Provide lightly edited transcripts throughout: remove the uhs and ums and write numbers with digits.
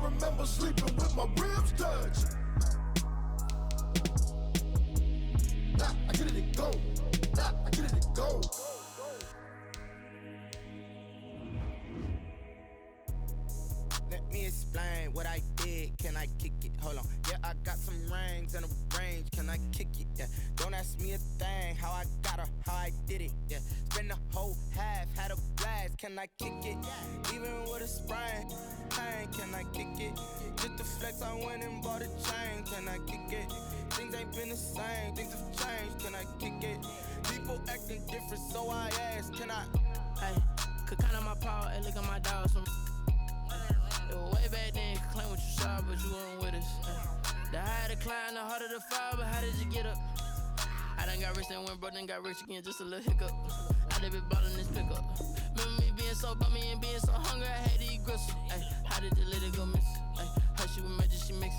remember sleeping with my ribs touched. Nah, I get it and go. Nah, I get it and go. Let me explain what I did. Can I kick it? Hold on. Yeah, I got some rings and a range. Can I kick it? Yeah. Don't ask me a thing. How I got her, how I did it. Yeah. Spend the whole half, had a blast. Can I kick it? Even with a sprain. Pain, can I kick it? Just the flex, I went and bought a chain. Can I kick it? Things ain't been the same. Things have changed. Can I kick it? People acting different, so I ask. Can I? Hey, could count on my power and look at my dogs. Way back then, you could claim what you saw, but you weren't with us. The higher the climb, the harder the fall, but how did you get up? I done got rich and went broke, then got rich again, just a little hiccup. I done been ballin' this pickup. Remember me being so bummy and being so hungry, I had to eat gristle. Ay, how did the lady go miss? Ay, how she was magic, she mixed.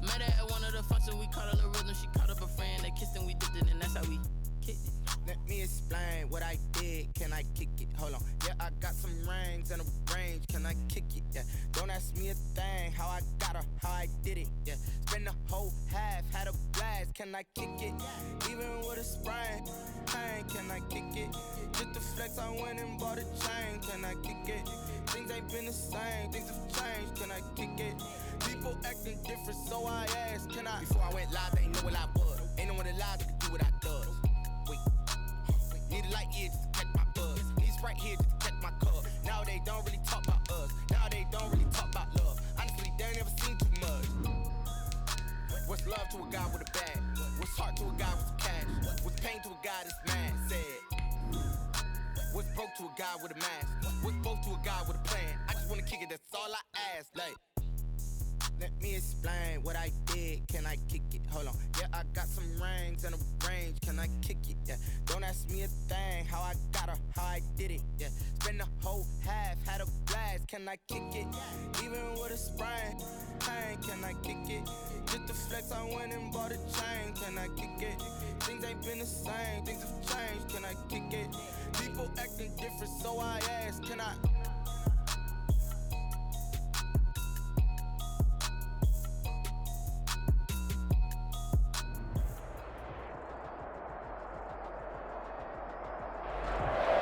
Met her at one of the functions, we caught a little rhythm, she caught up a friend, they kissed and we dipped it, and that's how we kicked it. Let me explain what I did. Can I kick it? Hold on. Yeah, I got some rings and a range. Can I kick it? Yeah. Don't ask me a thing. How I got her, how I did it. Yeah. Spend the whole half, had a blast. Can I kick it? Even with a sprain. Pain, can I kick it? Just the flex, I went and bought a chain. Can I kick it? Things ain't been the same. Things have changed. Can I kick it? People acting different, so I asked. Can I? Before I went live, they ain't know what I was. Ain't no one alive that could do what I does. Wait. Need a light here just to catch my buzz. Need Sprite here just to catch my cup. Now they don't really talk about us. Now they don't really talk about love. Honestly, they ain't never seen too much. What's love to a guy with a bag? What's heart to a guy with some cash? What's pain to a guy that's mad? Said. What's broke to a guy with a mask? What's both to a guy with a plan? I just wanna kick it, that's all I ask. Like, let me explain what I did. Can I kick it? Hold on. Yeah, I got some rings and a range. Can I kick it? Yeah. Don't ask me a thing. How I got her, how I did it. Yeah. Spend the whole half, had a blast. Can I kick it? Even with a sprain. Pain, can I kick it? Just the flex, I went and bought a chain. Can I kick it? Things ain't been the same. Things have changed. Can I kick it? People acting different, so I ask. Can I?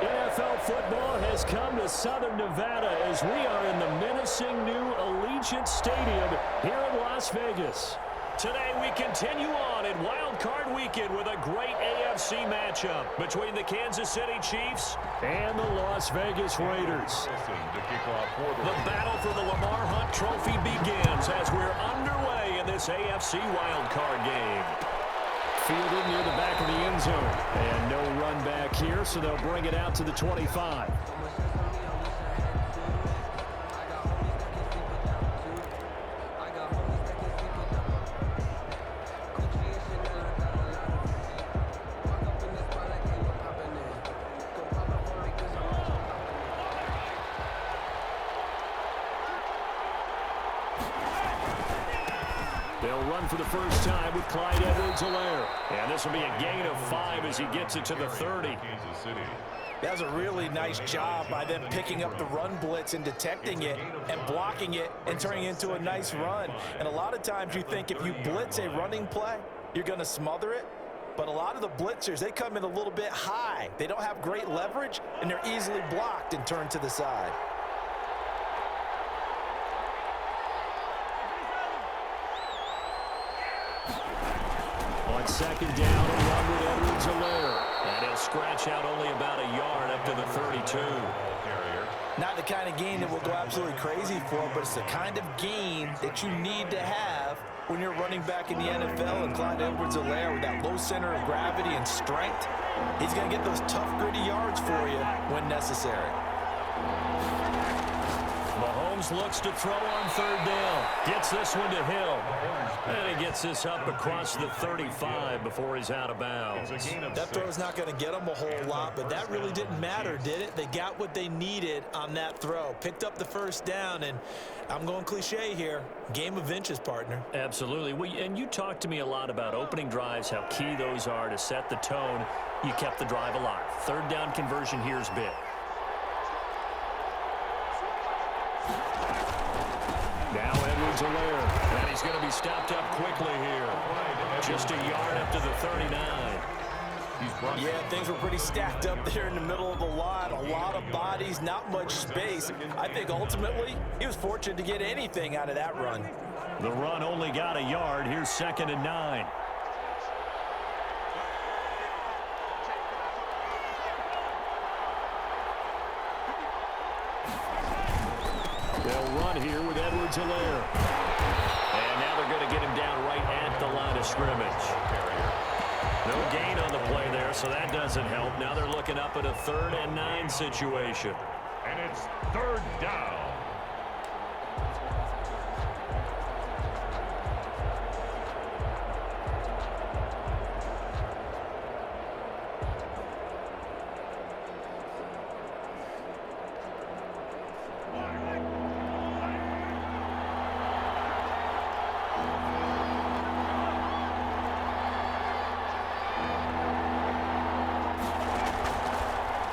NFL football has come to Southern Nevada as we are in the menacing new Allegiant Stadium here in Las Vegas. Today we continue on in Wild Card Weekend with a great AFC matchup between the Kansas City Chiefs and the Las Vegas Raiders. The battle for the Lamar Hunt Trophy begins as we're underway in this AFC Wild Card game. Fielded near the back of the end zone. And no run back here, so they'll bring it out to the 25. They'll run for the first time with Clyde Edwards-Helaire. And this will be a gain of 5 as he gets it to the 30. That was a really nice job by them picking up the run blitz and detecting it and blocking it and turning it into a nice run. And a lot of times you think if you blitz a running play, you're going to smother it. But a lot of the blitzers, they come in a little bit high. They don't have great leverage, and they're easily blocked and turned to the side. On second down, a run with Edwards-Helaire. And he'll scratch out only about a yard up to the 32. Not the kind of game that will go absolutely crazy for, but it's the kind of game that you need to have when you're running back in the NFL. And Clyde Edwards-Helaire with that low center of gravity and strength, he's going to get those tough, gritty yards for you when necessary. Mahomes looks to throw on third down. Gets this one to Hill. And he gets this up across the 35 before he's out of bounds. That throw's not going to get them a whole lot, but that really didn't matter, did it? They got what they needed on that throw. Picked up the first down, and I'm going cliche here. Game of inches, partner. Absolutely. Well, and you talked to me a lot about opening drives, how key those are to set the tone. You kept the drive alive. Third down conversion here is big. Now Edwards-Helaire. And he's going to be stopped up quickly here. Just a yard up to the 39. Yeah, things were pretty stacked up there in the middle of the line. A lot of bodies, not much space. I think ultimately he was fortunate to get anything out of that run. The run only got a yard. Here's 2nd and 9. They'll run here with Edwards-Helaire. And now they're going to get him down right at the line of scrimmage. No gain on the play there, so that doesn't help. Now they're looking up at a 3rd and 9 situation. And it's 3rd down.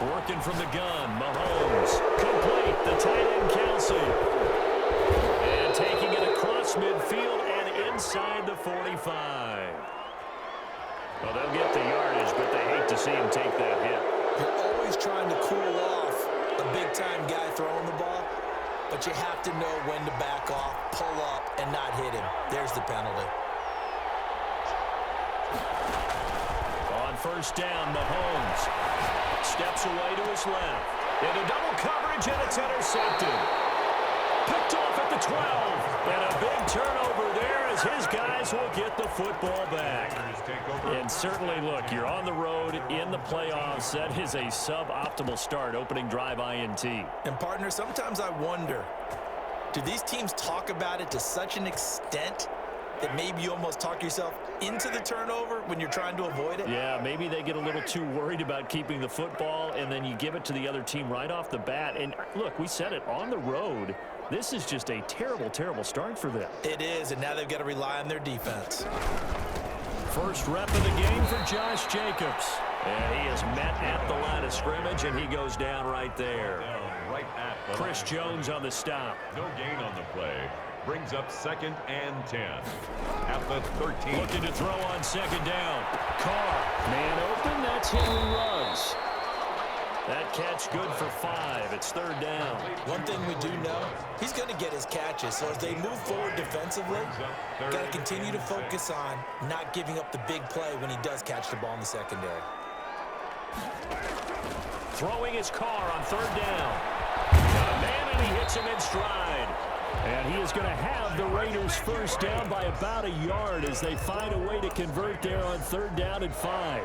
Working from the gun, Mahomes. Complete, the tight end Kelsey. And taking it across midfield and inside the 45. Well, they'll get the yardage, but they hate to see him take that hit. You're always trying to cool off a big-time guy throwing the ball, but you have to know when to back off, pull up, and not hit him. There's the penalty. On 1st down, Mahomes steps away to his left. Into double coverage, and it's intercepted. Picked off at the 12. And a big turnover there as his guys will get the football back. And certainly, look, you're on the road in the playoffs. That is a suboptimal start, opening drive INT. And, partner, sometimes I wonder, do these teams talk about it to such an extent that maybe you almost talk yourself into the turnover when you're trying to avoid it? Yeah, maybe they get a little too worried about keeping the football, and then you give it to the other team right off the bat. And, look, we said it, on the road, this is just a terrible, terrible start for them. It is, and now they've got to rely on their defense. First rep of the game for Josh Jacobs. And he is met at the line of scrimmage, and he goes down right there. Right at the Chris Jones on the stop. No gain on the play. Brings up 2nd and 10. At the 13. Looking to throw on 2nd down. Carr. Man open. That's Henry Ruggs. That catch good for 5. It's 3rd down. One thing we do know, he's going to get his catches. So as they move forward defensively, got to continue to focus on not giving up the big play when he does catch the ball in the secondary. Throwing his Carr on 3rd down. Got a man, and he hits him in stride. And he is going to have the Raiders first down by about a yard as they find a way to convert there on 3rd down and 5.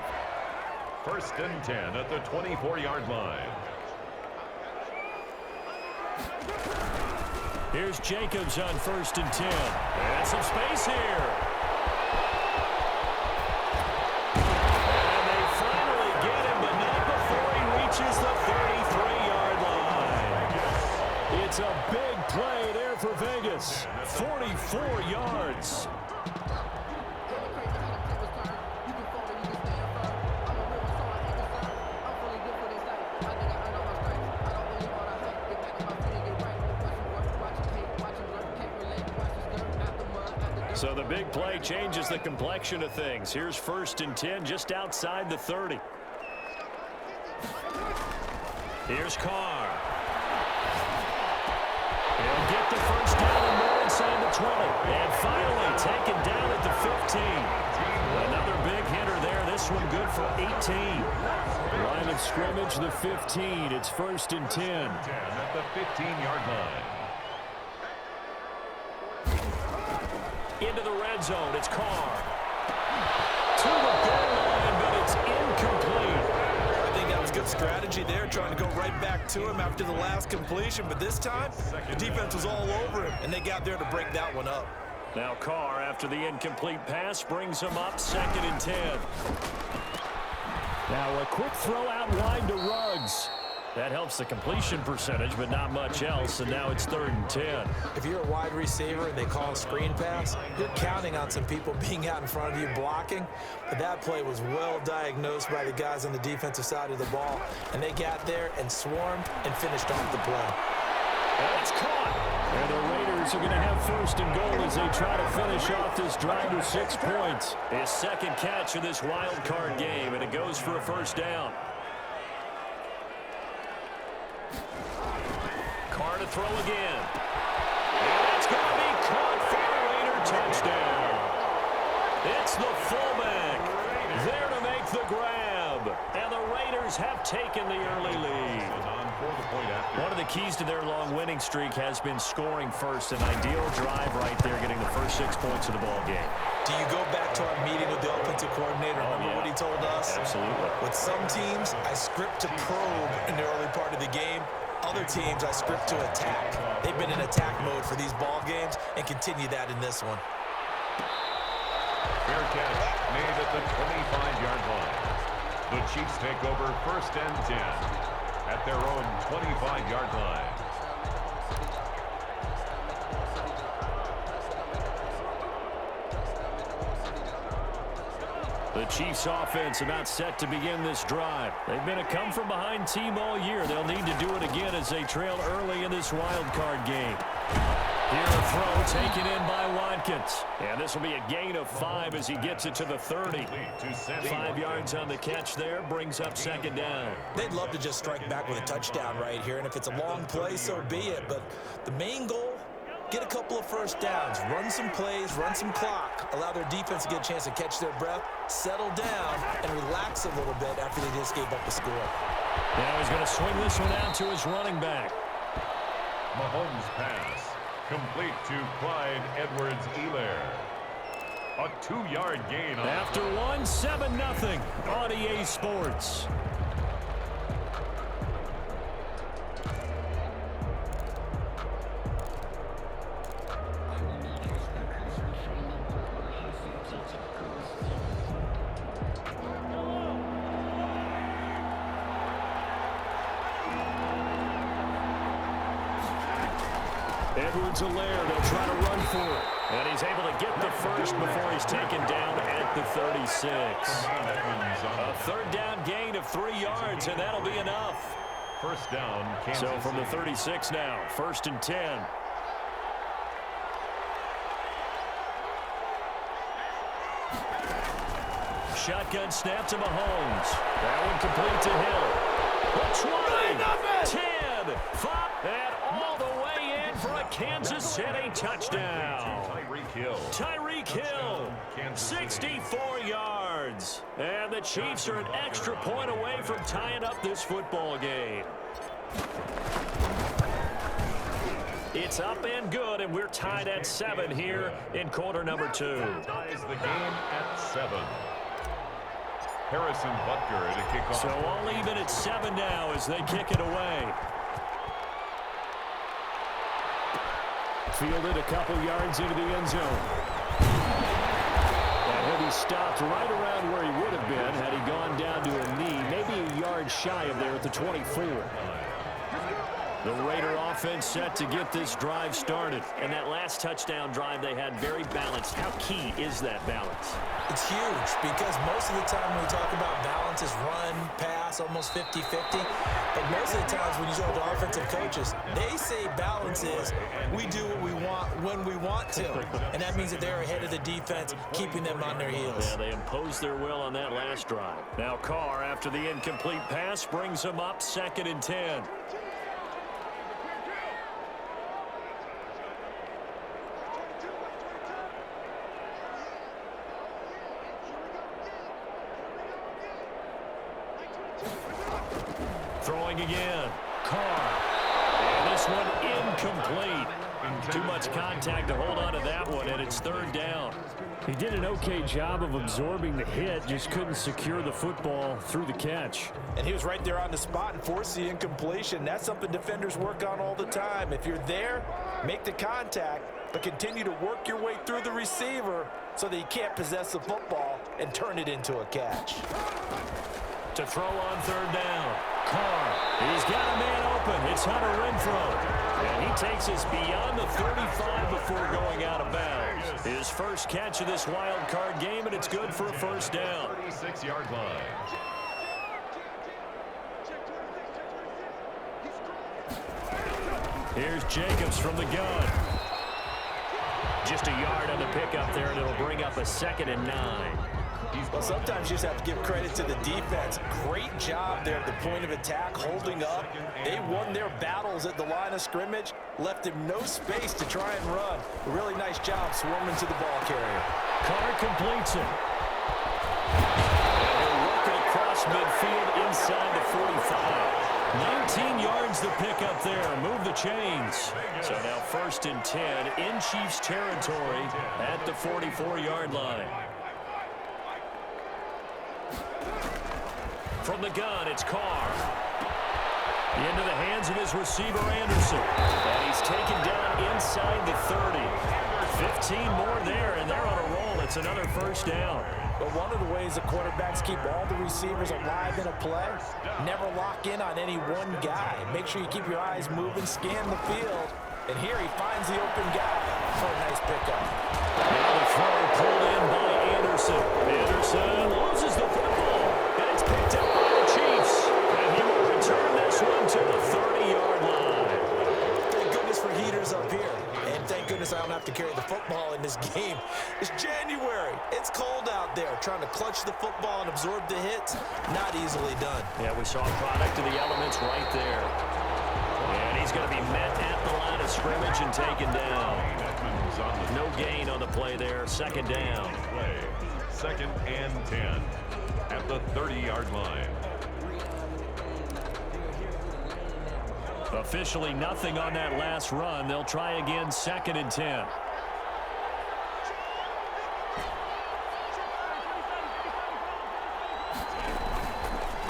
1st and 10 at the 24-yard line. Here's Jacobs on 1st and 10. And some space here. And they finally get him, but not before he reaches the 33-yard line. It's a big play there for Vegas. 44 yards. So the big play changes the complexion of things. Here's 1st and 10 just outside the 30. Here's Carr. He'll get the first down and more inside the 20. And finally taken down at the 15. Another big hitter there. This one good for 18. Line of scrimmage, the 15. It's 1st and 10. At the 15-yard line. Into the red zone, it's Carr. To the goal line, but it's incomplete. I think that was good strategy there, trying to go right back to him after the last completion. But this time, the defense was all over him, and they got there to break that one up. Now Carr, after the incomplete pass, brings him up 2nd and 10. Now a quick throw out wide to Ruggs. That helps the completion percentage, but not much else, and now it's 3rd and 10. If you're a wide receiver and they call a screen pass, you're counting on some people being out in front of you blocking. But that play was well diagnosed by the guys on the defensive side of the ball, and they got there and swarmed and finished off the play. And it's caught. And the Raiders are going to have first and goal as they try to finish off this drive with 6 points. His second catch of this wild card game, and it goes for a first down. Carr to throw again. And it's going to be caught for a Raider touchdown. It's the fullback there to make the grab. And the Raiders have taken the early lead. One of the keys to their long winning streak has been scoring first. An ideal drive right there, getting the first 6 points of the ball game. Do you go back to our meeting with the offensive coordinator? Remember what he told us? Absolutely. With some teams, I script to probe in the early part of the game. Other teams, I script to attack. They've been in attack mode for these ball games and continue that in this one. Fair catch made at the 25-yard line. The Chiefs take over first and 10 at their own 25-yard line. The Chiefs offense about set to begin this drive. They've been a come-from-behind team all year. They'll need to do it again as they trail early in this wild card game. Here a throw taken in by Watkins. And this will be a gain of 5 as he gets it to the 30. 5 yards on the catch there, brings up second down. They'd love to just strike back with a touchdown right here, and if it's a long play, so be it. But the main goal, get a couple of first downs, run some plays, run some clock, allow their defense to get a chance to catch their breath, settle down, and relax a little bit after they just gave up a score. Now he's going to swing this one out to his running back. Mahomes pass. Complete to Clyde Edwards-Helaire. A 2-yard gain. After one, 7-0 on EA Sports. Edwards-Helaire, they'll try to run for it. And he's able to get the first before he's taken down at the 36. A third down gain of 3 yards, and that'll be enough. First down, Kansas So from the City. 36 now, first and 10. Shotgun snap to Mahomes. That one complete to Hill. The 20, 10, 5, and all the way in for a Kansas City touchdown. Tyreek Hill, 64 yards. And the Chiefs are an extra point away from tying up this football game. It's up and good, and we're tied at 7 here in quarter number 2. Ties the game at 7. Harrison Butker to kick off. So all even at 7 now as they kick it away. Fielded a couple yards into the end zone. And he'll be stopped right around where he would have been had he gone down to a knee, maybe a yard shy of there at the 24. The Raider offense set to get this drive started. And that last touchdown drive they had very balanced. How key is that balance? It's huge because most of the time when we talk about balance is run, pass, almost 50-50. But most of the times when you talk to offensive coaches, they say balance is we do what we want when we want to. And that means that they're ahead of the defense, keeping them on their heels. Yeah, they imposed their will on that last drive. Now Carr, after the incomplete pass, brings them up second and 10. Throwing again. Carr. And this one incomplete. Too much contact to hold on to that one, and it's third down. He did an okay job of absorbing the hit, just couldn't secure the football through the catch. And he was right there on the spot and forced the incompletion. That's something defenders work on all the time. If you're there, make the contact, but continue to work your way through the receiver so that you can't possess the football and turn it into a catch. To throw on third down. Carr. He's got a man open. It's Hunter Renfrow. And he takes us beyond the 35 before going out of bounds. His first catch of this wild card game, and it's good for a first down. 36-yard line. Here's Jacobs from the gun. Just a yard on the pickup there, and it'll bring up a 2nd and 9. Well, sometimes you just have to give credit to the defense. Great job there at the point of attack, holding up. They won their battles at the line of scrimmage, left him no space to try and run. A really nice job swarming to the ball carrier. Carr completes it. And he'll work it across midfield inside the 45. 19 yards to pick up there. Move the chains. So now 1st and 10 in Chiefs territory at the 44-yard line. From the gun, it's Carr. Into the hands of his receiver, Anderson. And he's taken down inside the 30. 15 more there, and they're on a roll. It's another 1st down. But one of the ways the quarterbacks keep all the receivers alive in a play, never lock in on any one guy. Make sure you keep your eyes moving, scan the field. And here he finds the open guy for a nice pickup. Now the throw pulled in by Anderson. Anderson loses the football, and it's picked up by the Chiefs. And he will return this one to the 30-yard line. Thank goodness for heaters up here. And thank goodness I don't have to carry the football in this game. It's January. It's cold out there. Trying to clutch the football and absorb the hits, not easily done. Yeah, we saw a product of the elements right there. And he's going to be met at the line of scrimmage and taken down. No gain on the play there. 2nd down. 2nd and 10 at the 30-yard line. Officially nothing on that last run. They'll try again 2nd and 10.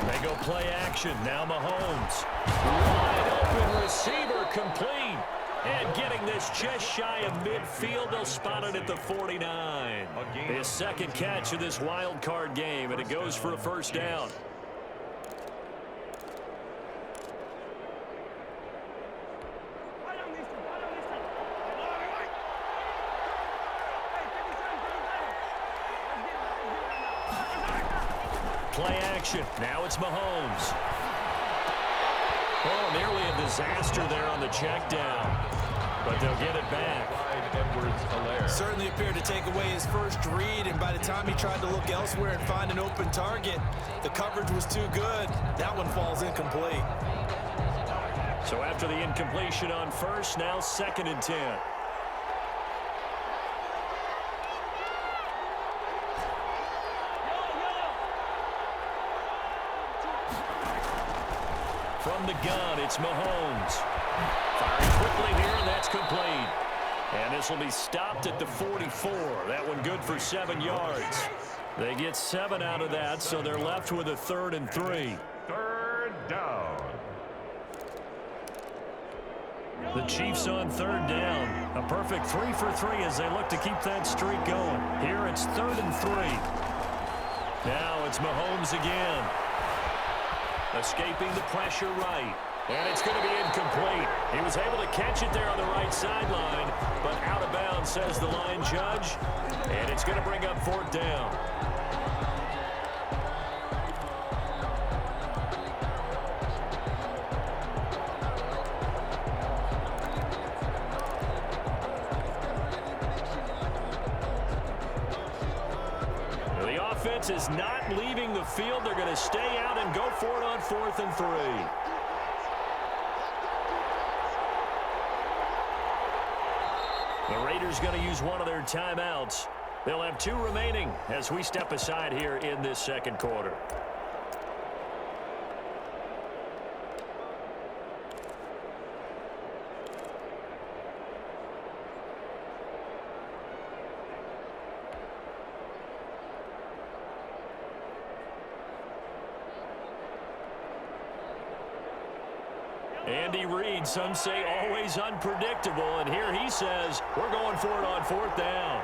They go play action. Now Mahomes. Wide open receiver complete. And getting this just shy of midfield. They'll spot it at the 49. His 2nd catch of this wild card game, and it goes for a 1st down. Play action. Now it's Mahomes. Oh, nearly a disaster there on the check down. But they'll get it back. Certainly appeared to take away his first read, and by the time he tried to look elsewhere and find an open target, the coverage was too good. That one falls incomplete. So after the incompletion on 1st, now 2nd and 10. From the gun, it's Mahomes. Firing quickly here, and that's complete. And this will be stopped at the 44. That one good for 7 yards. They get 7 out of that, so they're left with a 3rd and 3. 3rd down. The Chiefs on 3rd down. A perfect 3 for 3 as they look to keep that streak going. Here it's 3rd and 3. Now it's Mahomes again. Escaping the pressure right. And it's going to be incomplete. He was able to catch it there on the right sideline, but out of bounds, says the line judge. And it's going to bring up 4th down. The offense is not leaving the field. They're going to stay out and go for it on 4th and 3. The Raiders going to use one of their timeouts. They'll have 2 remaining as we step aside here in this 2nd quarter. Andy Reid, some say always unpredictable, and here he says we're going for it on 4th down.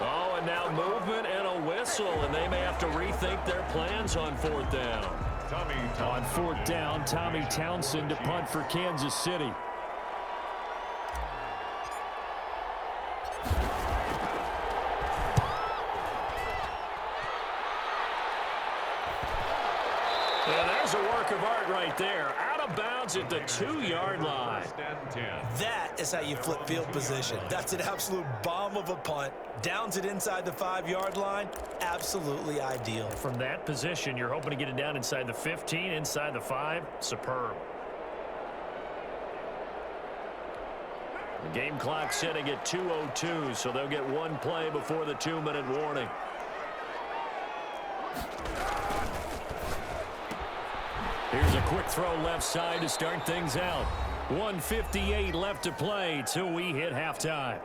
Oh, and now movement and a whistle, and they may have to rethink their plans on 4th down. On 4th down, Tommy Townsend to punt for Kansas City. And there's a work of art right there. Out of bounds at the 2-yard line. That is how you flip field position. That's an absolute bomb of a punt. Downs it inside the 5-yard line. Absolutely ideal. From that position, you're hoping to get it down inside the 15, inside the 5. Superb. The game clock setting at 2:02, so they'll get one play before the 2-minute warning. Here's a quick throw left side to start things out. 1:58 left to play till we hit halftime.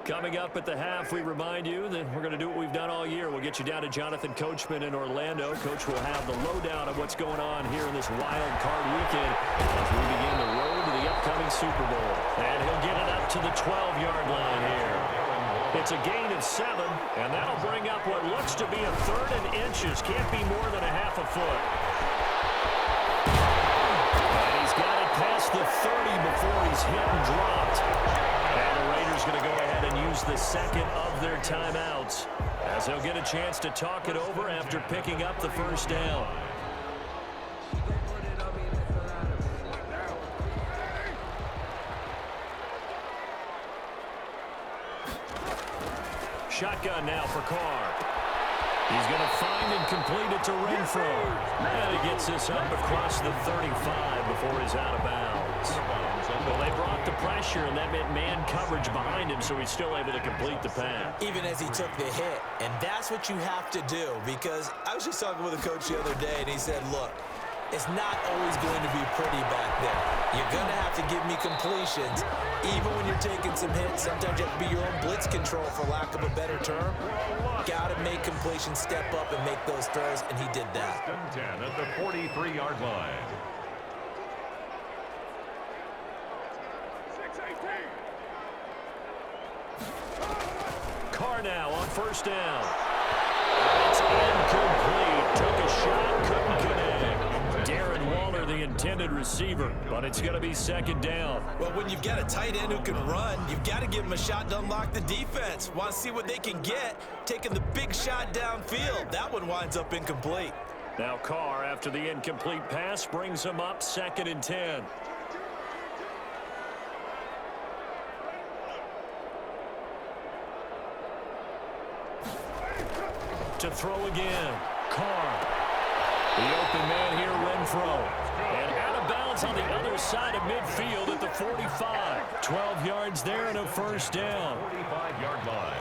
Coming up at the half, we remind you that we're going to do what we've done all year. We'll get you down to Jonathan Coachman in Orlando. Coach will have the lowdown of what's going on here in this wild card weekend as we begin the road to the upcoming Super Bowl. And he'll get it up to the 12-yard line here. It's a gain of 7, and that'll bring up what looks to be a 3rd and inches. Can't be more than a half a foot. And he's got it past the 30 before he's hit and dropped. And the Raiders going to go ahead and use the second of their timeouts as they'll get a chance to talk it over after picking up the first down. Shotgun now for Carr. He's going to find and complete it to Renfro. And he gets this up across the 35 before he's out of bounds. Well, they brought the pressure, and that meant man coverage behind him, so he's still able to complete the pass. Even as he took the hit. And that's what you have to do, because I was just talking with a coach the other day, and he said, look, it's not always going to be pretty back there. You're going to have to give me completions. Even when you're taking some hits, sometimes you have to be your own blitz control, for lack of a better term. Got to make completions, step up, and make those throws, and he did that. 10 at the 43-yard line. Carr now on first down. It's incomplete. Took a shot, couldn't connect. Darren Waller, the intended receiver, but it's going to be second down. Well, when you've got a tight end who can run, you've got to give him a shot to unlock the defense. Want to see what they can get, taking the big shot downfield. That one winds up incomplete. Now Carr, after the incomplete pass, brings him up 2nd and 10. To throw again. Carr. The open man here, Renfro. And out of bounds on the other side of midfield at the 45. 12 yards there and a first down. 45-yard line.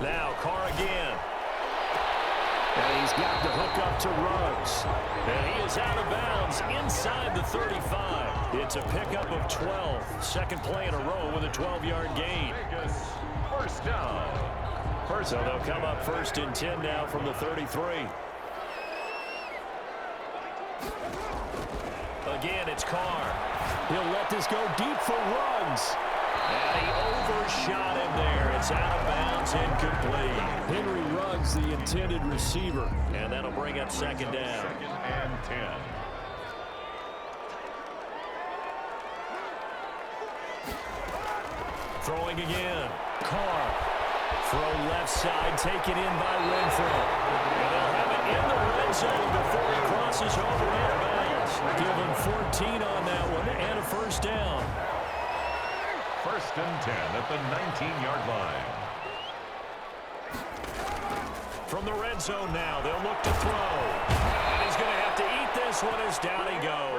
Now Carr again. And he's got the hook up to Ruggs. And he is out of bounds inside the 35. It's a pickup of 12. Second play in a row with a 12-yard gain. First down. So they'll come up 1st and 10 now from the 33. Again, it's Carr. He'll let this go deep for Ruggs. And he overshot him there. It's out of bounds, incomplete. Henry Ruggs, the intended receiver. And that'll bring up second down. 2nd and 10. Throwing again. Carr. Throw left side, taken in by Renfro. And they'll have it in the red zone before he crosses over out of bounds. Give him 14 on that one and a first down. 1st and 10 at the 19-yard line. From the red zone now, they'll look to throw. And he's going to have to eat this one as down he goes.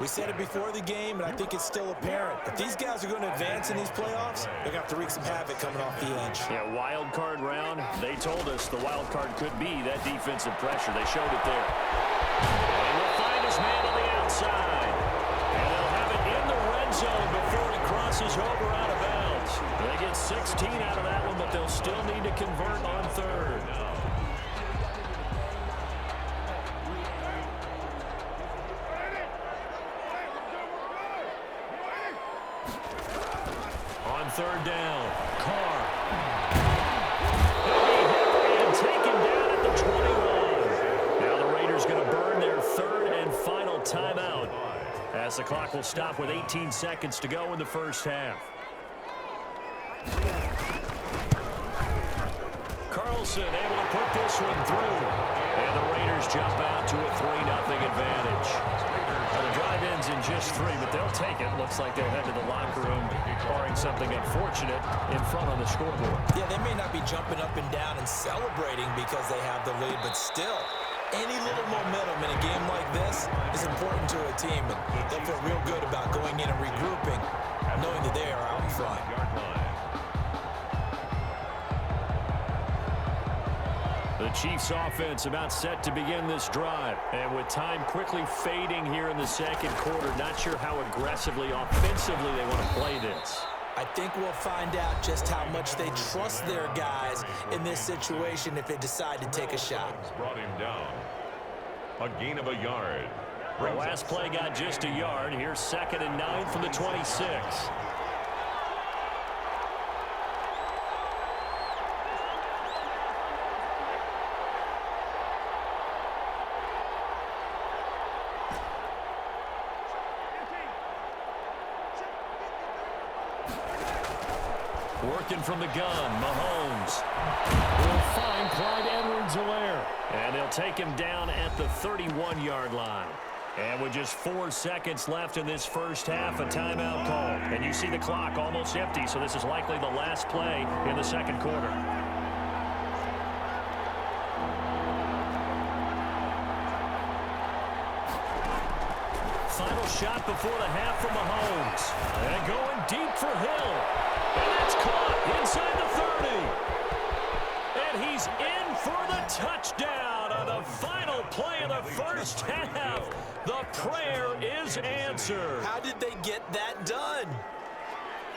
We said it before the game, and I think it's still apparent. If these guys are going to advance in these playoffs, they're going to have to wreak some havoc coming off the edge. Yeah, wild card round. They told us the wild card could be that defensive pressure. They showed it there. And he will find his man on the outside. And they'll have it in the red zone before he crosses over out of bounds. They get 16 out of that one, but they'll still need to convert on 3rd. On third down, Carr. He'll be hit and taken down at the 21. Now the Raiders going to burn their third and final timeout, as the clock will stop with 18 seconds to go in the first half. Carlson able to put this one through. And the Raiders jump out to a 3-0 advantage. Now the drive ends in just 3, but they'll take it. Looks like they'll head to the locker room, barring something unfortunate in front on the scoreboard. Yeah, they may not be jumping up and down and celebrating because they have the lead, but still, any little momentum in a game like this is important to a team, and they'll feel real good about going in and regrouping, knowing that they are out in front. The Chiefs offense about set to begin this drive. And with time quickly fading here in the second quarter, not sure how aggressively, offensively they want to play this. I think we'll find out just how much they trust their guys in this situation if they decide to take a shot. Brought him down. A gain of a yard. The last play got just a yard. Here's 2nd and 9 from the 26. Working from the gun, Mahomes will find Clyde Edwards-Helaire. And they'll take him down at the 31-yard line. And with just 4 seconds left in this first half, a timeout call. And you see the clock almost empty, so this is likely the last play in the second quarter. Final shot before the half from Mahomes. And going deep for Hill. And that's caught inside the 30. And he's in for the touchdown on the final play of the first half. The prayer is answered. How did they get that done?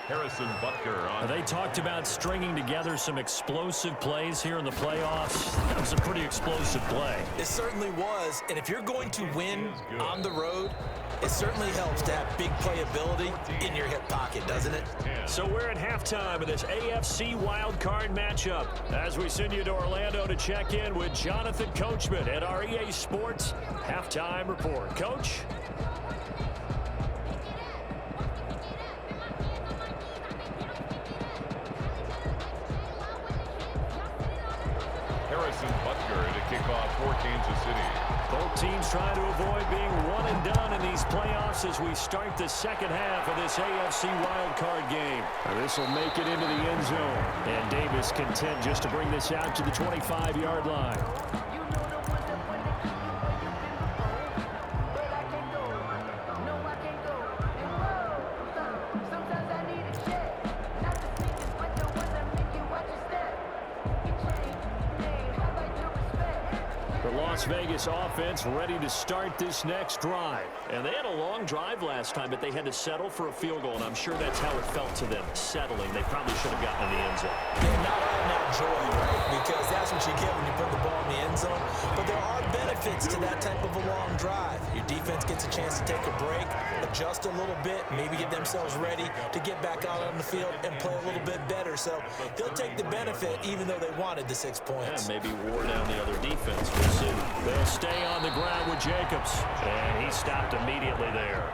Harrison Butker on. They talked about stringing together some explosive plays here in the playoffs. That was a pretty explosive play. It certainly was, and if you're going to win on the road, it certainly helps to have big playability in your hip pocket, doesn't it? So we're at halftime of this AFC wildcard matchup as we send you to Orlando to check in with Jonathan Coachman at our EA Sports Halftime Report. Coach? Harrison Butker to kick off for Kansas City. Both teams trying to avoid being one and done in these playoffs as we start the second half of this AFC wildcard game. This will make it into the end zone. And Davis content just to bring this out to the 25-yard line. Las Vegas offense ready to start this next drive. And they had a long drive last time, but they had to settle for a field goal, and I'm sure that's how it felt to them, settling. They probably should have gotten in the end zone. Yeah, not all that joy, right? Because that's what you get when you put the ball in the end zone. But there are benefits to that type of a long drive. Your defense gets a chance to take a break, adjust a little bit, maybe get themselves ready to get back out on the field and play a little bit better. So they'll take the benefit even though they wanted the 6 points. Yeah, maybe wore down the other defense. We'll see. They'll stay on the ground with Jacobs. And he stopped immediately there.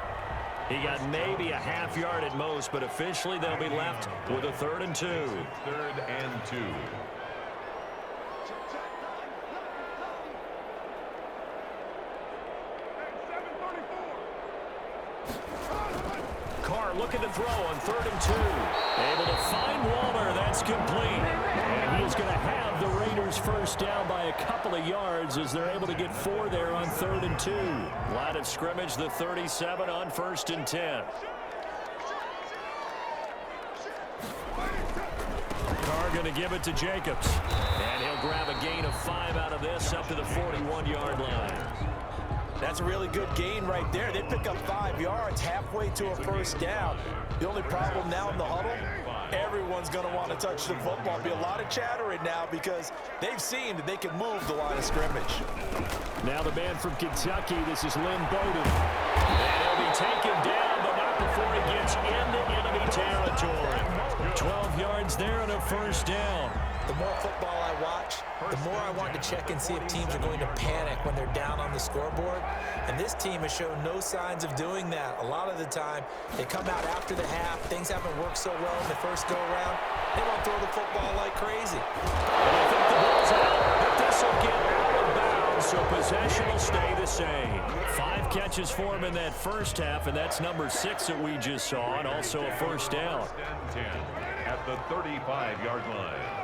He got maybe a half yard at most, but officially they'll be left with a 3rd and 2. 3rd and 2. Carr looking to throw on 3rd and 2. Able to find Waller. That's complete. And he is going to have the Raiders first down by a couple of yards as they're able to get 4 there on 3rd and 2. Line of scrimmage, the 37 on 1st and 10. Carr going to give it to Jacobs. And he'll grab a gain of 5 out of this up to the 41-yard line. That's a really good gain right there. They pick up 5 yards halfway to a first down. The only problem now in the huddle, everyone's going to want to touch the football. Be a lot of chattering now because they've seen that they can move the line of scrimmage. Now the man from Kentucky, this is Lynn Bowden. And he'll be taken down, but not before he gets into enemy territory. there on a first down. The more football I watch, the more I want to check and see if teams are going to panic when they're down on the scoreboard. And this team has shown no signs of doing that. A lot of the time, they come out after the half. Things haven't worked so well in the first go-around. They won't throw the football like crazy. And I think the ball's out, but this will get out of bounds, so possession will stay the same. 5 catches for him in that first half, and that's number 6 that we just saw, and also a first down. 10 at the 35-yard line.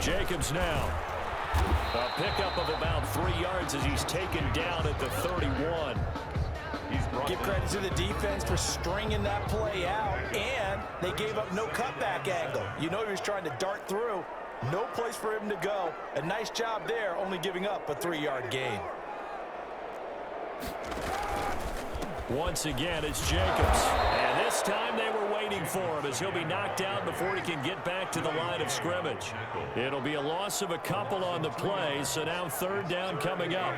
Jacobs now. A pickup of about 3 yards as he's taken down at the 31. Give credit to the defense for stringing that play out, and they gave up no cutback angle. You know he was trying to dart through. No place for him to go. A nice job there, only giving up a 3-yard gain. Once again, it's Jacobs. And this time they were waiting for him as he'll be knocked out before he can get back to the line of scrimmage. It'll be a loss of a couple on the play, so now third down coming up.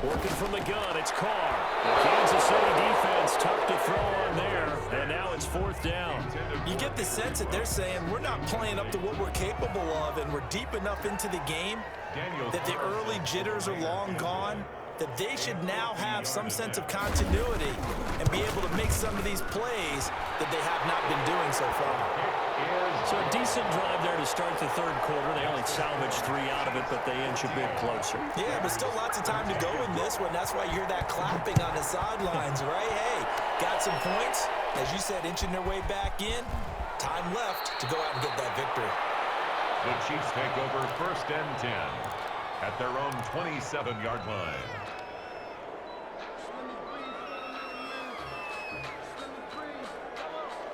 Working from the gun, it's Carr. The Kansas City defense tough to throw on there, and now it's fourth down. You get the sense that they're saying we're not playing up to what we're capable of, and we're deep enough into the game that the early jitters are long gone, that they should now have some sense of continuity and be able to make some of these plays that they have not been doing so far. So a decent drive there to start the third quarter. They only salvaged 3 out of it, but they inch a bit closer. Yeah, but still lots of time to go in this one. That's why you hear that clapping on the sidelines, right? Hey, got some points. As you said, inching their way back in. Time left to go out and get that victory. The Chiefs take over first and 10 at their own 27-yard line.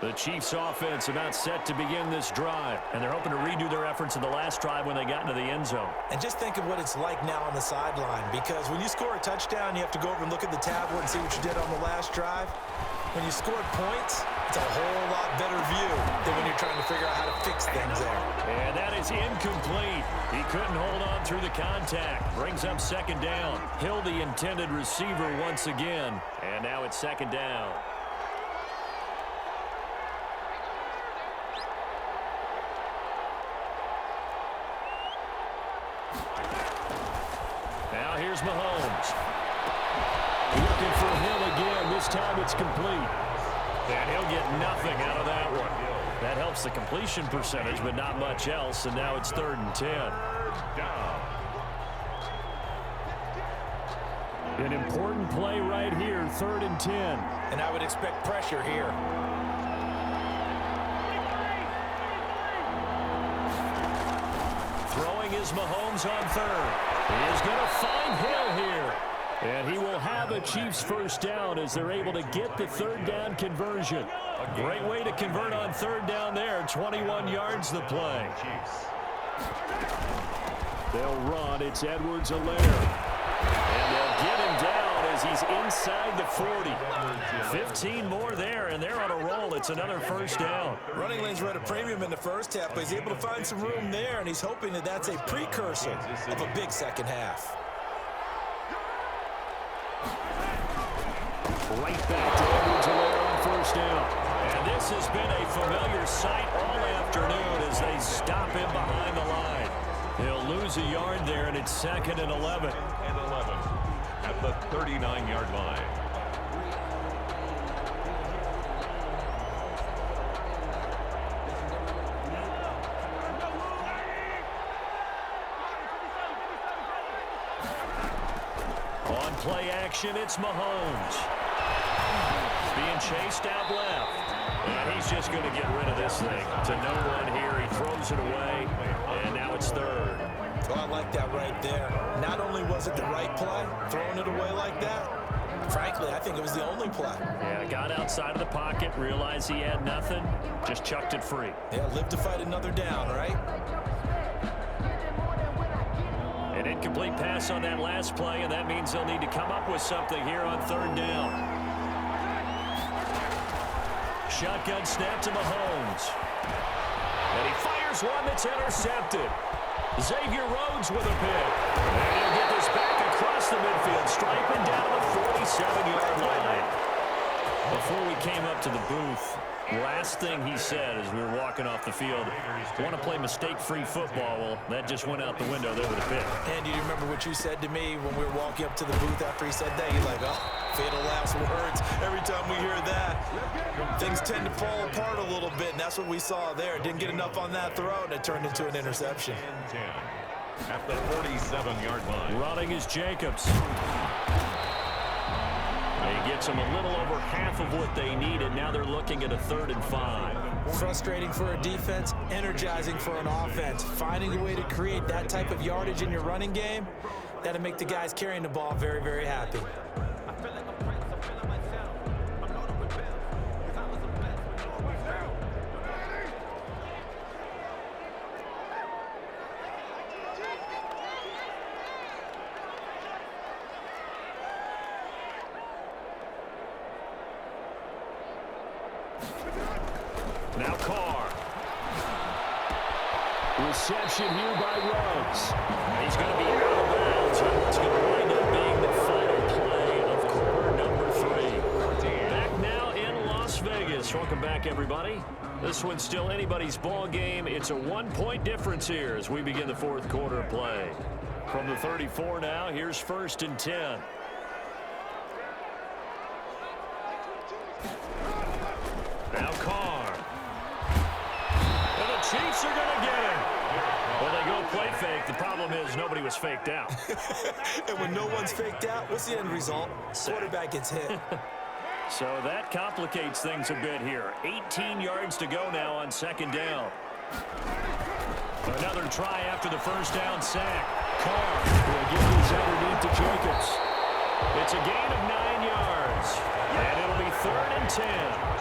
The Chiefs offense about set to begin this drive, and they're hoping to redo their efforts in the last drive when they got into the end zone. And just think of what it's like now on the sideline, because when you score a touchdown, you have to go over and look at the tablet and see what you did on the last drive. When you scored points, it's a whole lot better view than when you're trying to figure out how to fix things there. And that is incomplete. He couldn't hold on through the contact. Brings up second down. Hill, the intended receiver once again. And now it's second down. Now here's Mahomes. Looking for Hill again. This time it's complete. And he'll get nothing out of that one. That helps the completion percentage, but not much else. And now it's 3rd and 10. An important play right here, 3rd and 10. And I would expect pressure here. Throwing is Mahomes on 3rd. He is going to find Hill here. And he will have a Chiefs first down as they're able to get the 3rd down conversion. A great way to convert on 3rd down there. 21 yards the play. They'll run. It's Edwards-Helaire. And they'll get him down as he's inside the 40. 15 more there, and they're on a roll. It's another first down. Running lanes were at a premium in the first half, but he's able to find some room there, and he's hoping that that's a precursor of a big second half. Right back to Edwards-Helaire on first down. And this has been a familiar sight all afternoon as they stop him behind the line. He'll lose a yard there, and it's 2nd and 11. And 11 at the 39-yard line. On play action, it's Mahomes. Being chased out left. And he's just going to get rid of this thing. To no one here. He throws it away. And now it's 3rd. Well, I like that right there. Not only was it the right play, throwing it away like that, frankly, I think it was the only play. Yeah, got outside of the pocket, realized he had nothing, just chucked it free. Yeah, live to fight another down, right? An incomplete pass on that last play, and that means they'll need to come up with something here on 3rd down. Shotgun snap to Mahomes. And he fires one that's intercepted. Xavier Rhodes with a pick. And he'll get this back across the midfield, striping down the 47-yard line. Before we came up to the booth, last thing he said as we were walking off the field, want to play mistake-free football. Well, that just went out the window there with a pick. And do you remember what you said to me when we were walking up to the booth after he said that? You're like, oh, fatal last words. Every time we hear that, things tend to fall apart a little bit, and that's what we saw there. Didn't get enough on that throw, and it turned into an interception. 10 at the 47-yard line. Running is Jacobs. He gets them a little over half of what they needed. Now they're looking at a 3rd and 5. Frustrating for a defense, energizing for an offense. Finding a way to create that type of yardage in your running game, that'll make the guys carrying the ball very, very happy. Now Carr. Reception here by Rhodes. He's going to be out of bounds on what's going to wind up being the final play of quarter number 3. Back now in Las Vegas. Welcome back, everybody. This one's still anybody's ball game. It's a 1-point difference here as we begin the 4th quarter of play. From the 34 now, here's 1st and 10. Now Carr. And the Chiefs are going to get him. Well, they go play fake. The problem is nobody was faked out. And when no one's faked out, what's the end result? Quarterback gets hit. So that complicates things a bit here. 18 yards to go now on 2nd down. Another try after the 1st down sack. Carr will give these underneath to Jacobs. It's a gain of 9 yards. And it'll be 3rd and 10.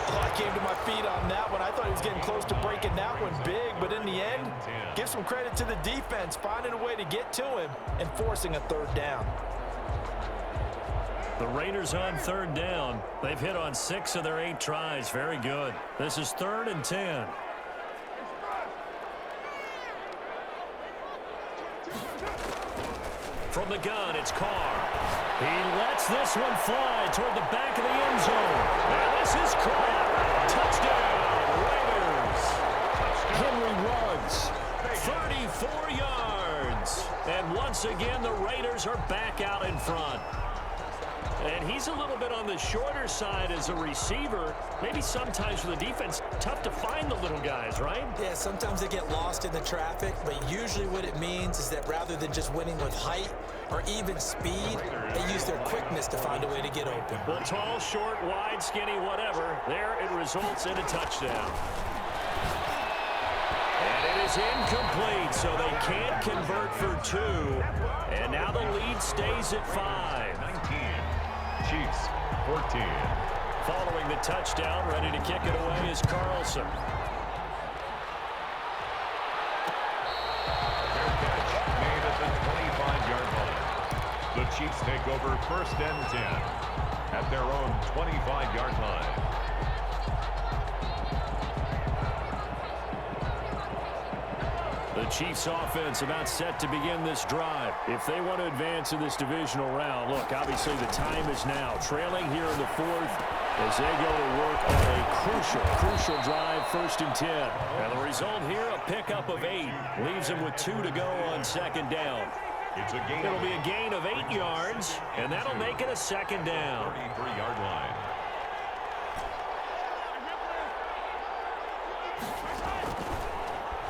Oh, I came to my feet on that one. I thought he was getting close to breaking that one big, but in the end, give some credit to the defense, finding a way to get to him and forcing a 3rd down. The Raiders on 3rd down. They've hit on 6 of their 8 tries. Very good. This is 3rd and 10. From the gun, it's Carr. He lets this one fly toward the back of the end zone. And this is caught. Touchdown, Raiders. Henry Ruggs, 34 yards. And once again, the Raiders are back out in front. And he's a little bit on the shorter side as a receiver. Maybe sometimes for the defense, tough to find the little guys, right? Yeah, sometimes they get lost in the traffic, but usually what it means is that rather than just winning with height or even speed, they use their quickness to find a way to get open. Well, tall, short, wide, skinny, whatever. There it results in a touchdown. And it is incomplete, so they can't convert for 2. And now the lead stays at 5. 19. Chiefs, 14. Following the touchdown, ready to kick it away is Carlson. Fair catch made at the 25-yard line. The Chiefs take over 1st and 10 at their own 25-yard line. The Chiefs offense about set to begin this drive. If they want to advance in this divisional round, look, obviously the time is now. Trailing here in the 4th as they go to work on a crucial drive, 1st and 10. And the result here, a pickup of 8. Leaves them with 2 to go on 2nd down. It'll be a gain of 8 yards, and that'll make it a 2nd down. 33-yard line.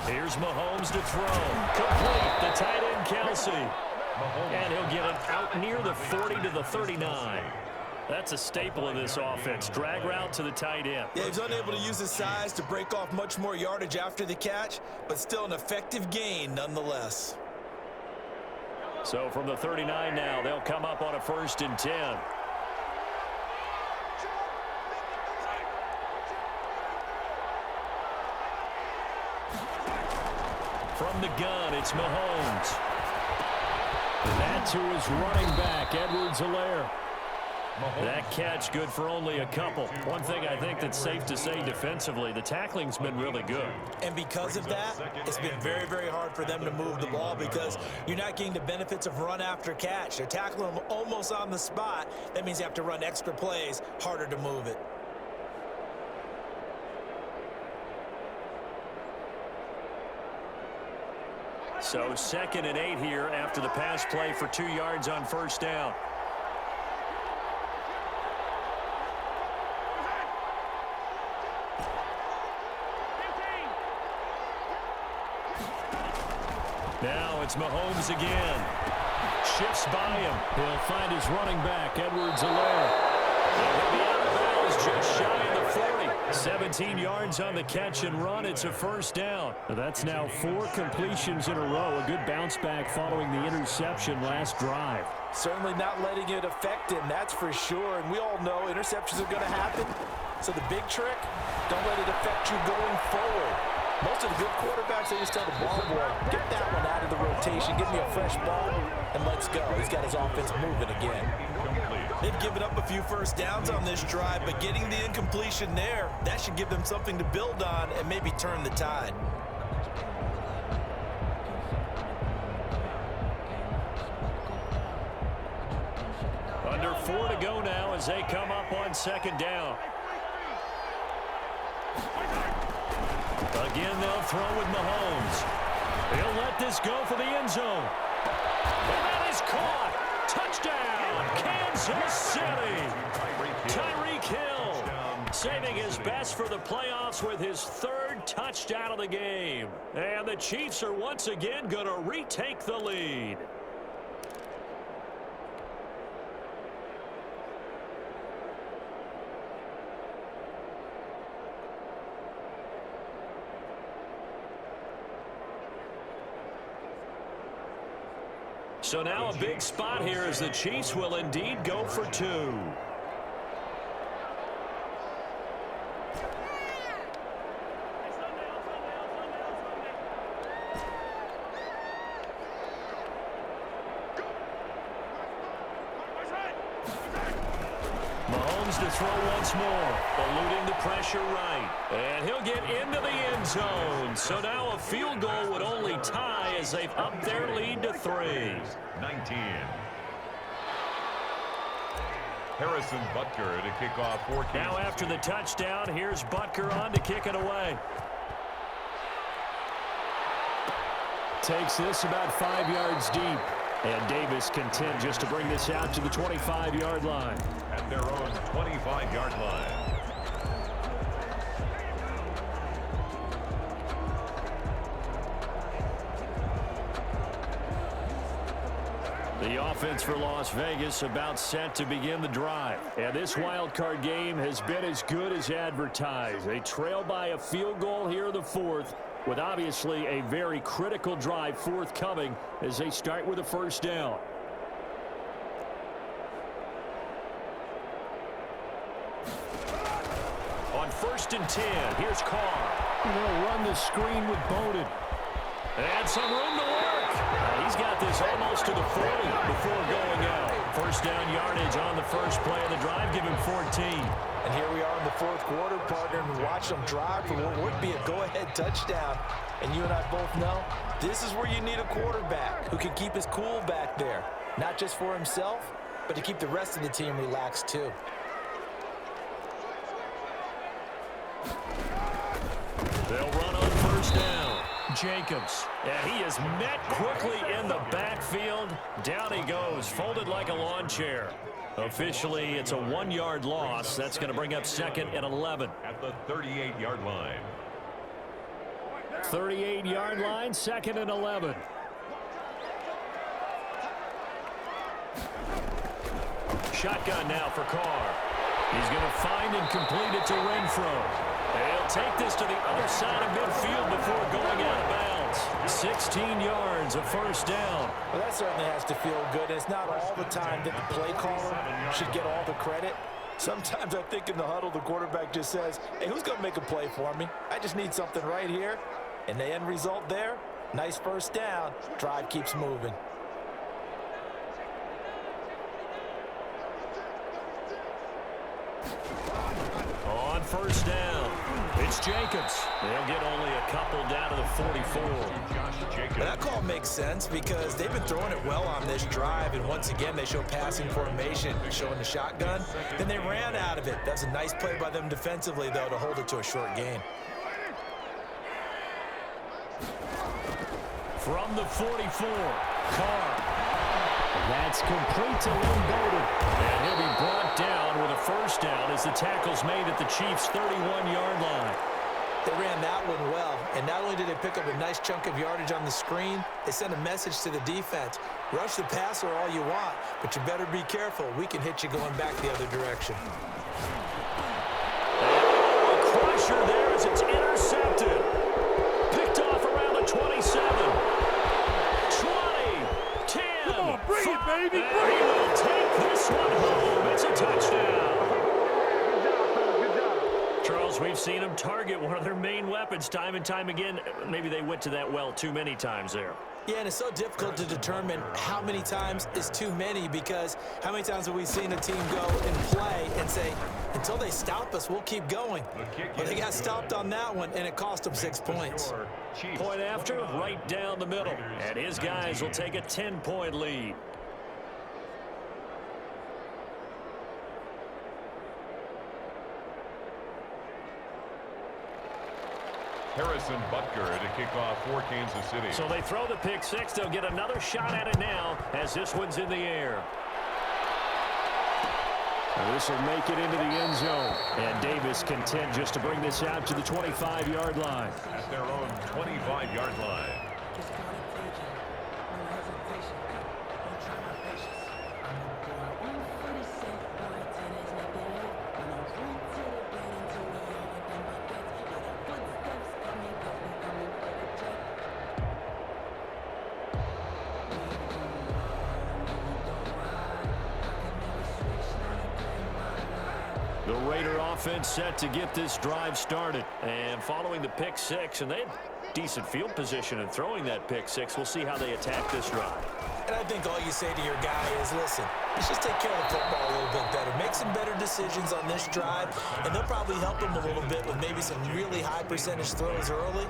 Here's Mahomes to throw. Complete. The tight end, Kelsey. And he'll get it out near the 40 to the 39. That's a staple of this offense. Drag route to the tight end. Yeah, he's unable to use his size to break off much more yardage after the catch, but still an effective gain nonetheless. So from the 39 now, they'll come up on a 1st and 10. From the gun, it's Mahomes. And that's who is running back, Edwards-Helaire. That catch good for only a couple. One thing I think that's safe to say defensively, the tackling's been really good. And because of that, it's been very, very hard for them to move the ball because you're not getting the benefits of run after catch. They're tackling them almost on the spot. That means you have to run extra plays, harder to move it. So 2nd and 8 here after the pass play for 2 yards on first down. Now it's Mahomes again. Shifts by him. He'll find his running back, Edwards-Helaire. He'll be out of bounds just shy of the 40. 17 yards on the catch and run. It's a first down. That's now 4 completions in a row. A good bounce back following the interception last drive. Certainly not letting it affect him, that's for sure. And we all know interceptions are going to happen. So the big trick, don't let it affect you going forward. Most of the good quarterbacks, they just tell the ball boy, get that one out of the rotation, give me a fresh ball, and let's go. He's got his offense moving again. They've given up a few first downs on this drive, but getting the incompletion there, that should give them something to build on and maybe turn the tide. Under 4 to go now as they come up on 2nd down. Again, they'll throw with Mahomes. He'll let this go for the end zone. And that is caught. Touchdown, Kansas City. Tyreek Hill saving his best for the playoffs with his 3rd touchdown of the game. And the Chiefs are once again going to retake the lead. So now a big spot here as the Chiefs will indeed go for 2. Mahomes to throw once more, eluding the pressure right. And he'll get into the end zone. So now a field goal would only tie as they've upped their lead to 3. 19. Harrison Butker to kick off for Kansas. Now after the touchdown, here's Butker on to kick it away. Takes this about 5 yards deep. And Davis content just to bring this out to the 25-yard line. At their own 25-yard line. The offense for Las Vegas about set to begin the drive. And this wild card game has been as good as advertised. They trail by a field goal here in the 4th, with obviously a very critical drive forthcoming as they start with a first down. On 1st and 10, here's Carr. They'll run the screen with Bowden. And some room to work. He's got this almost to the 40 before going out. First down yardage on the first play of the drive, give him 14. And here we are in the 4th quarter, partner, and watch them drive for what would be a go-ahead touchdown. And you and I both know this is where you need a quarterback who can keep his cool back there. Not just for himself, but to keep the rest of the team relaxed too. They'll run on first down. Jacobs. And he is met quickly in the backfield. Down he goes, folded like a lawn chair. Officially, it's a 1-yard loss. That's going to bring up 2nd and 11. At the 38-yard line. 38-yard line, 2nd and 11. Shotgun now for Carr. He's going to find and complete it to Renfro. He'll take this to the other side of midfield before going out of bounds. 16 yards, a first down. Well, that certainly has to feel good. It's not all the time that the play caller should get all the credit. Sometimes I think in the huddle, the quarterback just says, hey, who's going to make a play for me? I just need something right here. And the end result there, nice first down. Drive keeps moving. first down. It's Jacobs. They'll get only a couple down to the 44. That call makes sense because they've been throwing it well on this drive, and once again they show passing formation, showing the shotgun. Then they ran out of it. That's a nice play by them defensively, though, to hold it to a short gain. From the 44, Carr. That's complete to Lynn Bowden. And he'll be brought down with a first down as the tackle's made at the Chiefs' 31-yard line. They ran that one well, and not only did they pick up a nice chunk of yardage on the screen, they sent a message to the defense. Rush the passer all you want, but you better be careful. We can hit you going back the other direction. A crusher there as it's intercepted. Picked off around the 27. 20, 10, come on, bring 5, it, baby, bring it! He will take this one home. It's a touchdown. Charles, we've seen them target one of their main weapons time and time again. Maybe they went to that well too many times there. Yeah, and it's so difficult to determine how many times is too many, because how many times have we seen a team go and play and say, until they stop us, we'll keep going. Well, they got stopped on that one, and it cost them 6 points. Point after, right down the middle. And his guys will take a 10-point lead. Harrison Butker to kick off for Kansas City. So they throw the pick six. They'll get another shot at it now as this one's in the air. This will make it into the end zone. And Davis content just to bring this out to the 25-yard line. At their own 25-yard line. The Raider offense set to get this drive started. And following the pick six, and they had decent field position in throwing that pick six. We'll see how they attack this drive. And I think all you say to your guy is, listen, let's just take care of the football a little bit better. Make some better decisions on this drive, and they'll probably help him a little bit with maybe some really high percentage throws early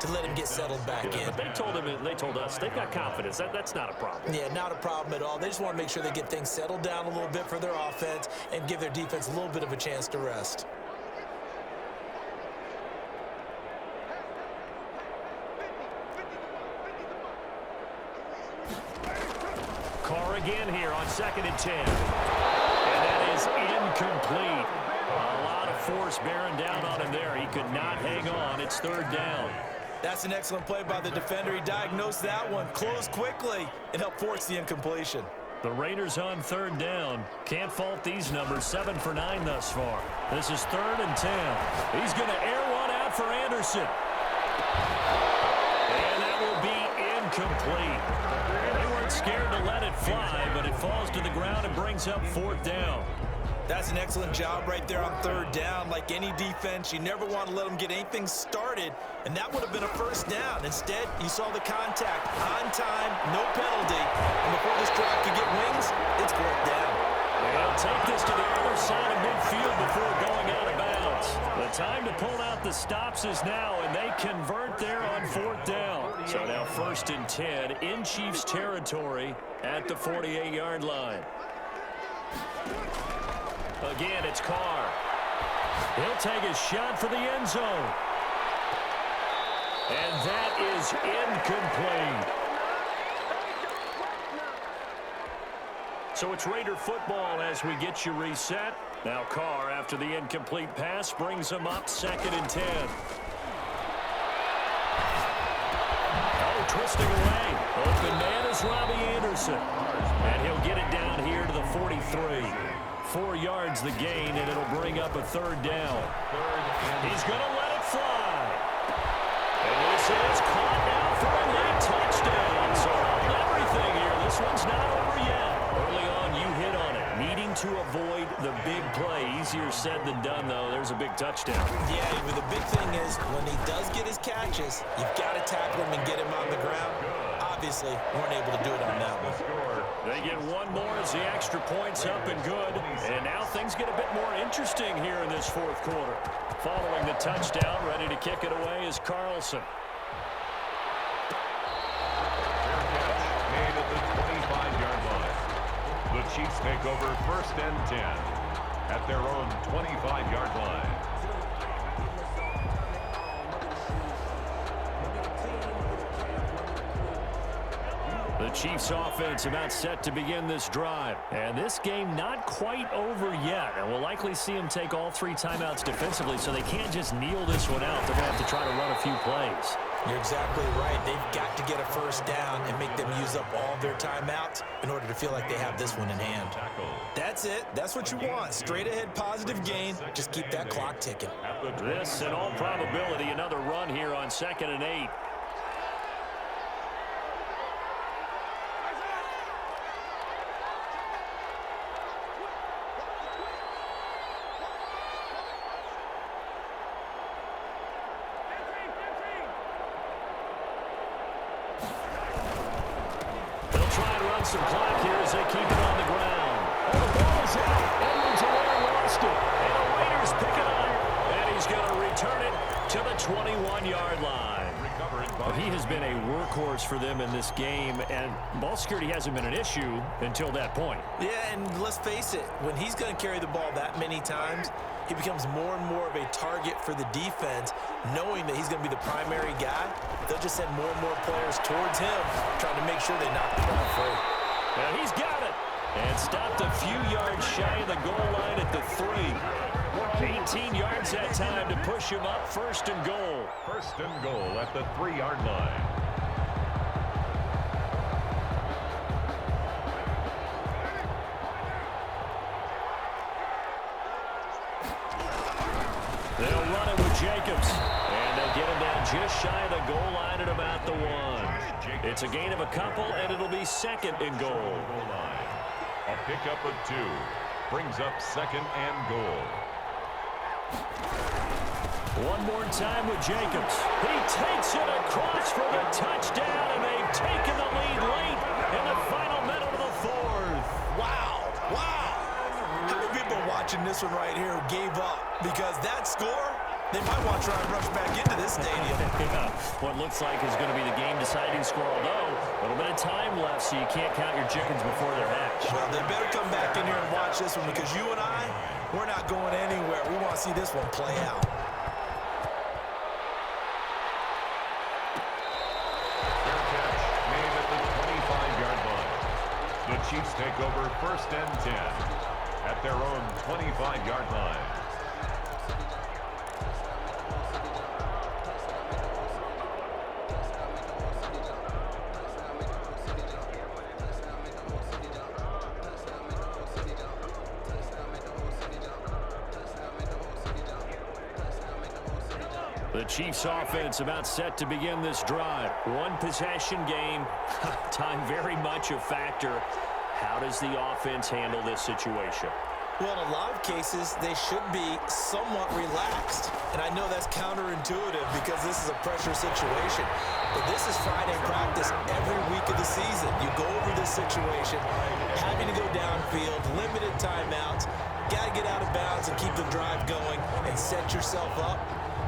to let him get settled back in. But they told him, they told us, they've got confidence. That's not a problem. Yeah, not a problem at all. They just want to make sure they get things settled down a little bit for their offense and give their defense a little bit of a chance to rest. Carr again here on 2nd and 10. And that is incomplete. A lot of force bearing down on him there. He could not hang on. It's 3rd down. That's an excellent play by the defender. He diagnosed that one, closed quickly, and helped force the incompletion. The Raiders on 3rd down. Can't fault these numbers. 7 for 9 thus far. This is 3rd and 10. He's going to air one out for Anderson. And that will be incomplete. They weren't scared to let it fly, but it falls to the ground and brings up 4th down. That's an excellent job right there on 3rd down. Like any defense, you never want to let them get anything started, and that would have been a 1st down. Instead, you saw the contact on time, no penalty, and before this drive could get wings, it's 4th down. They'll take this to the other side of midfield before going out of bounds. The time to pull out the stops is now, and they convert there on 4th down. So now 1st and 10 in Chiefs territory at the 48-yard line. Again, it's Carr. He'll take his shot for the end zone. And that is incomplete. So it's Raider football as we get you reset. Now Carr, after the incomplete pass, brings him up 2nd and 10. Oh, twisting away. Open man is Robbie Anderson. And he'll get it down here to the 43. 4 yards the gain, and it'll bring up a 3rd down. He's going to let it fly. And this is caught now for a late touchdown. So everything here. This one's not over yet. Early on, you hit on it. Needing to avoid the big play. Easier said than done, though. There's a big touchdown. Yeah, but the big thing is when he does get his catches, you've got to tackle him and get him on the ground. obviously weren't able to do it on that one. They get one more as the extra point's up and good. And now things get a bit more interesting here in this fourth quarter. Following the touchdown, ready to kick it away is Carlson. Fair catch made at the 25-yard line. The Chiefs take over 1st and 10 at their own 25-yard line. The Chiefs offense about set to begin this drive. And this game not quite over yet. And we'll likely see them take all 3 timeouts defensively, so they can't just kneel this one out. They're going to have to try to run a few plays. You're exactly right. They've got to get a first down and make them use up all their timeouts in order to feel like they have this one in hand. That's it. That's what you want. Straight ahead positive gain. Just keep that clock ticking. This, in all probability, another run here on 2nd and 8. Some clock here as they keep it on the ground. And the ball is out. Edwards-Helaire lost it. And the Raiders pick it up. And he's going to return it to the 21-yard line. Well, he has been a workhorse for them in this game, and ball security hasn't been an issue until that point. Yeah, and let's face it, when he's going to carry the ball that many times, he becomes more and more of a target for the defense, knowing that he's going to be the primary guy. They'll just send more and more players towards him, trying to make sure they knock the ball free. And he's got it. And stopped a few yards shy of the goal line at the 3. 18 yards that time to push him up. 1st and goal. 1st and goal at the 3-yard line. They'll run it with Jacobs. And they get him down just shy of the goal line at about the 1. It's a gain of a couple, and it'll be 2nd and goal. A pickup of 2 brings up 2nd and goal. One more time with Jacobs. He takes it across for the touchdown, and they've taken the lead late in the final minute of the 4th. Wow. Wow. How many people watching this one right here who gave up? Because that score, they might want to try and rush back into this stadium. Yeah, what looks like is going to be the game-deciding score, although a little bit of time left, so you can't count your chickens before they're hatched. Well, they better come back in here and watch this one, because you and I, we're not going anywhere. We want to see this one play out. Fair catch made at the 25-yard line. The Chiefs take over 1st and 10 at their own 25-yard line. The Chiefs offense about set to begin this drive. One possession game. Time very much a factor. How does the offense handle this situation? Well, in a lot of cases, they should be somewhat relaxed. And I know that's counterintuitive because this is a pressure situation. But this is Friday practice every week of the season. You go over this situation, having to go downfield, limited timeouts, got to get out of bounds and keep the drive going and set yourself up.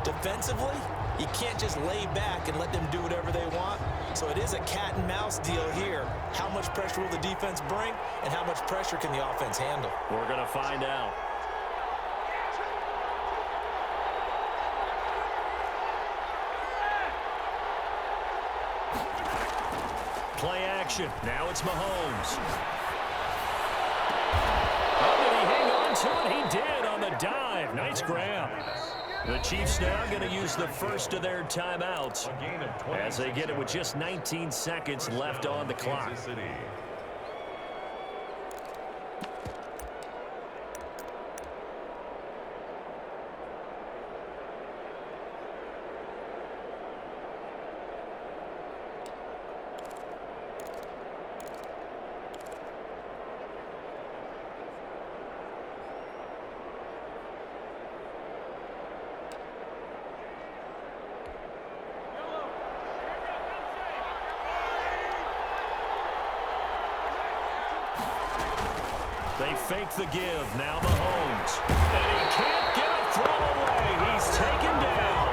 Defensively, you can't just lay back and let them do whatever they want. So it is a cat and mouse deal here. How much pressure will the defense bring, and how much pressure can the offense handle? We're going to find out. Play action. Now it's Mahomes. Oh, did he hang on to it? He did on the dive. Nice grab. The Chiefs now going to use the first of their timeouts as they get it with just 19 seconds left on the clock. fake the give. Now Mahomes. And he can't get a throw away. He's taken down.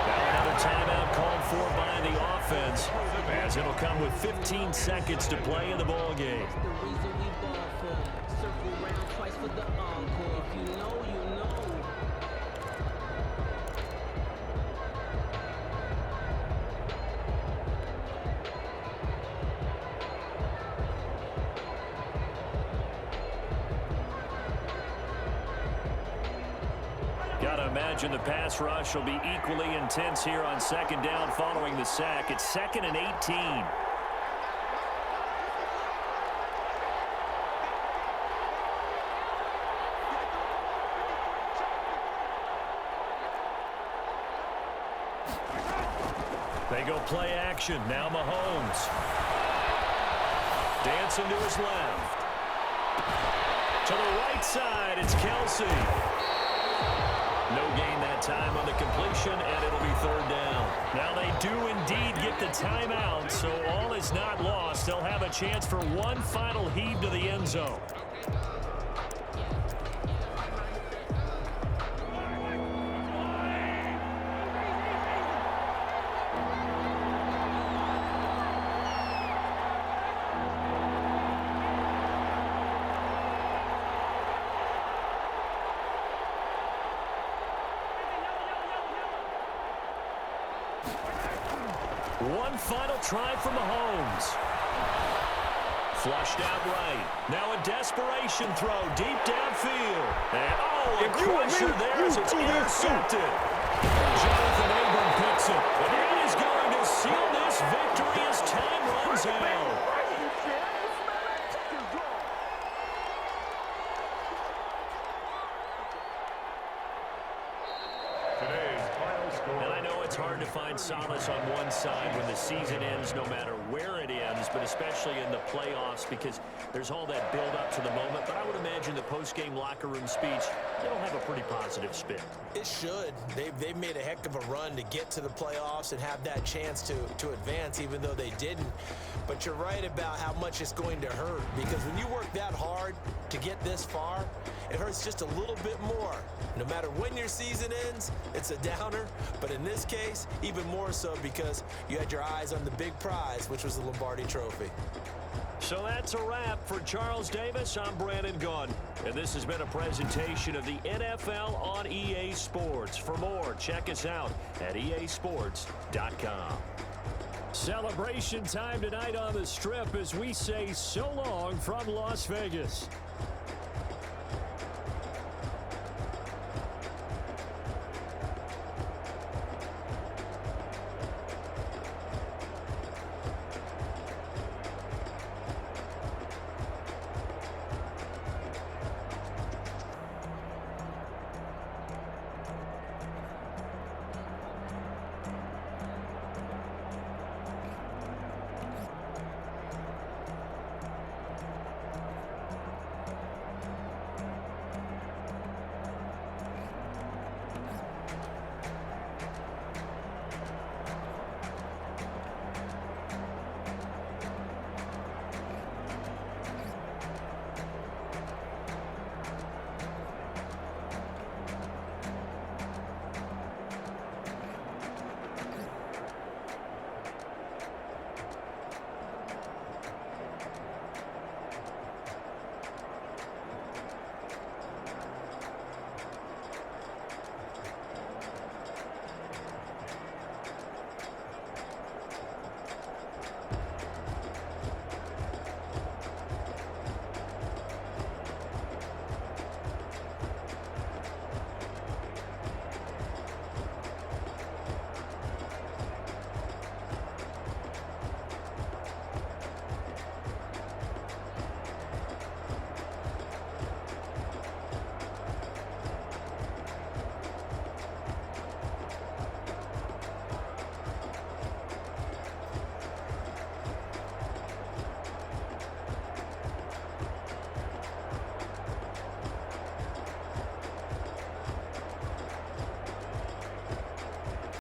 Now another timeout called for by the offense, as it'll come with 15 seconds to play in the ball game. Gotta imagine the pass rush will be equally intense here on second down following the sack. It's 2nd and 18. They go play action. Now Mahomes. Dancing to his left. To the right side, it's Kelsey. No gain that time on the completion, and it'll be 3rd down. Now they do indeed get the timeout, so all is not lost. They'll have a chance for one final heave to the end zone. One final try from Mahomes. Flushed out right. Now a desperation throw deep downfield. And a crusher there as it's intercepted. Jonathan Abram picks it. And that is going to seal this victory as time runs out. It's hard to find solace on one side when the season ends, no matter where it ends, but especially in the playoffs, because there's all that build up to the moment. But I would imagine the post-game locker room speech, it'll have a pretty positive spin. It should. They've made a heck of a run to get to the playoffs and have that chance to advance, even though they didn't. But you're right about how much it's going to hurt, because when you work that hard to get this far, it hurts just a little bit more. No matter when your season ends, it's a downer. But in this case, even more so because you had your eyes on the big prize, which was the Lombardi Trophy. So that's a wrap for Charles Davis. I'm Brandon Gunn, and this has been a presentation of the NFL on EA Sports. For more, check us out at easports.com. Celebration time tonight on the Strip as we say so long from Las Vegas.